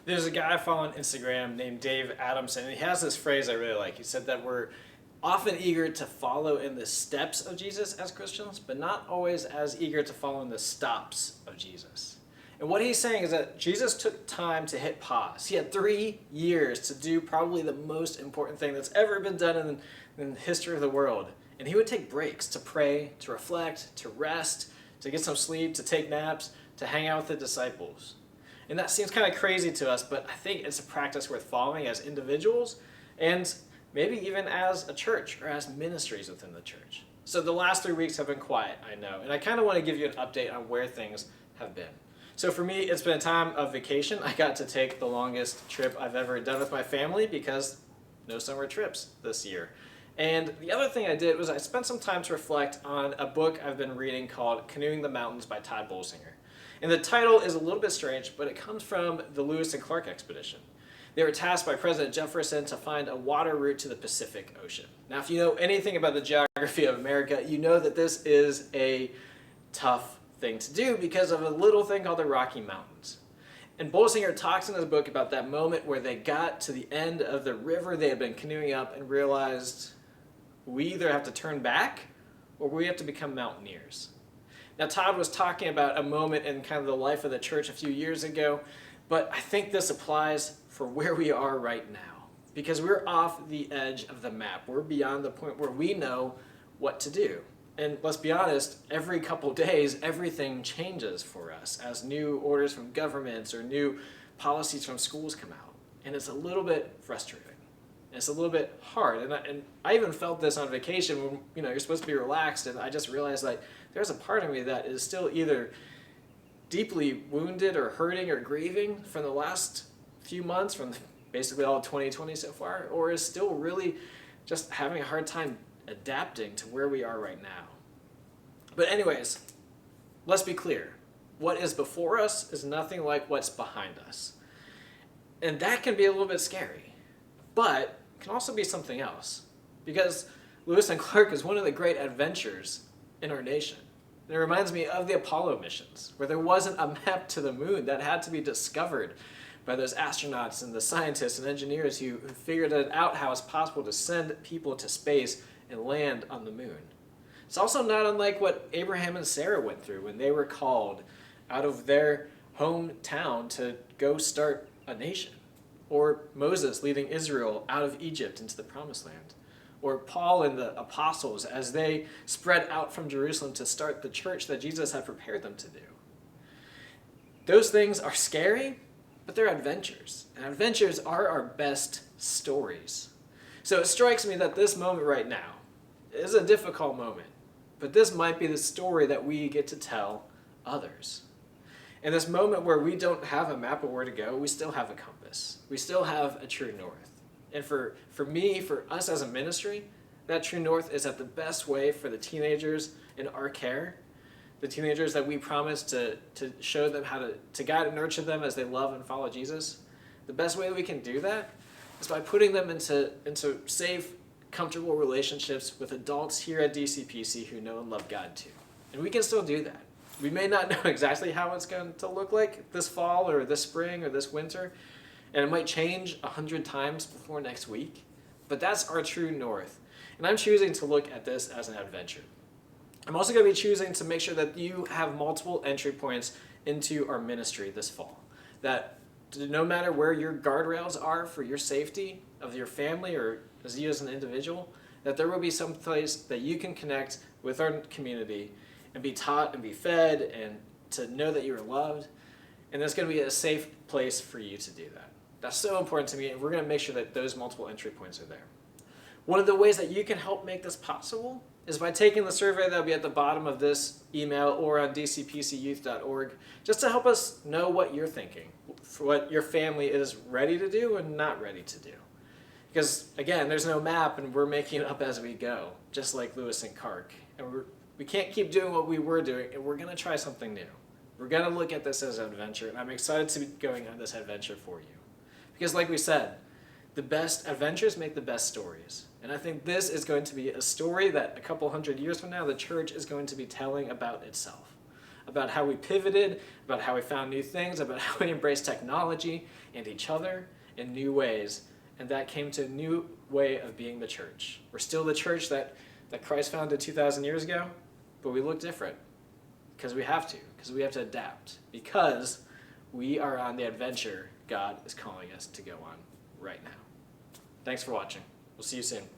There's a guy I follow on Instagram named Dave Adamson, and he has this phrase I really like. He said that we're often eager to follow in the steps of Jesus as Christians, but not always as eager to follow in the stops of Jesus. And what he's saying is that Jesus took time to hit pause. He had 3 years to do probably the most important thing that's ever been done in the history of the world. And he would take breaks to pray, to reflect, to rest, to get some sleep, to take naps, to hang out with the disciples. And that seems kind of crazy to us, but I think it's a practice worth following as individuals and maybe even as a church or as ministries within the church. So the last 3 weeks have been quiet, I know, and I kind of want to give you an update on where things have been. So for me, it's been a time of vacation. I got to take the longest trip I've ever done with my family because no summer trips this year. And the other thing I did was I spent some time to reflect on a book I've been reading called Canoeing the Mountains by Todd Bolsinger. And the title is a little bit strange, but it comes from the Lewis and Clark expedition. They were tasked by President Jefferson to find a water route to the Pacific Ocean. Now, if you know anything about the geography of America, you know that this is a tough thing to do because of a little thing called the Rocky Mountains. And Bolsinger talks in his book about that moment where they got to the end of the river they had been canoeing up and realized we either have to turn back or we have to become mountaineers. Now, Todd was talking about a moment in kind of the life of the church a few years ago, but I think this applies for where we are right now because we're off the edge of the map. We're beyond the point where we know what to do. And let's be honest, every couple days, everything changes for us as new orders from governments or new policies from schools come out. And it's a little bit frustrating. And it's a little bit hard. And I even felt this on vacation when you're supposed to be relaxed, and I just realized like there's a part of me that is still either deeply wounded or hurting or grieving from the last few months, from basically all of 2020 so far, or is still really just having a hard time adapting to where we are right now. But anyways, let's be clear. What is before us is nothing like what's behind us. And that can be a little bit scary, but it can also be something else. Because Lewis and Clark is one of the great adventures in our nation. And it reminds me of the Apollo missions, where there wasn't a map to the moon that had to be discovered by those astronauts and the scientists and engineers who figured it out how it's possible to send people to space and land on the moon. It's also not unlike what Abraham and Sarah went through when they were called out of their hometown to go start a nation. Or Moses leading Israel out of Egypt into the Promised Land. Or Paul and the apostles as they spread out from Jerusalem to start the church that Jesus had prepared them to do. Those things are scary, but they're adventures. And adventures are our best stories. So it strikes me that this moment right now is a difficult moment, but this might be the story that we get to tell others. In this moment where we don't have a map of where to go, we still have a compass. We still have a true north. And for me, for us as a ministry, that true north is that the best way for the teenagers in our care, the teenagers that we promise to show them how to guide and nurture them as they love and follow Jesus, the best way that we can do that is by putting them into safe, comfortable relationships with adults here at DCPC who know and love God too. And we can still do that. We may not know exactly how it's going to look like this fall or this spring or this winter, and it might change 100 times before next week, but that's our true north. And I'm choosing to look at this as an adventure. I'm also going to be choosing to make sure that you have multiple entry points into our ministry this fall. That no matter where your guardrails are for your safety of your family or as you as an individual, that there will be some place that you can connect with our community and be taught and be fed and to know that you're loved. And there's going to be a safe place for you to do that. That's so important to me, and we're going to make sure that those multiple entry points are there. One of the ways that you can help make this possible is by taking the survey that will be at the bottom of this email or on dcpcyouth.org, just to help us know what you're thinking, for what your family is ready to do and not ready to do. Because, again, there's no map, and we're making it up as we go, just like Lewis and Clark. And we can't keep doing what we were doing, and we're going to try something new. We're going to look at this as an adventure, and I'm excited to be going on this adventure for you. Because like we said, the best adventures make the best stories. And I think this is going to be a story that a couple hundred years from now, the church is going to be telling about itself. about how we pivoted, about how we found new things, about how we embraced technology and each other in new ways. And that came to a new way of being the church. We're still the church that Christ founded 2,000 years ago, but we look different because we have to adapt, because we are on the adventure God is calling us to go on right now. Thanks for watching. We'll see you soon.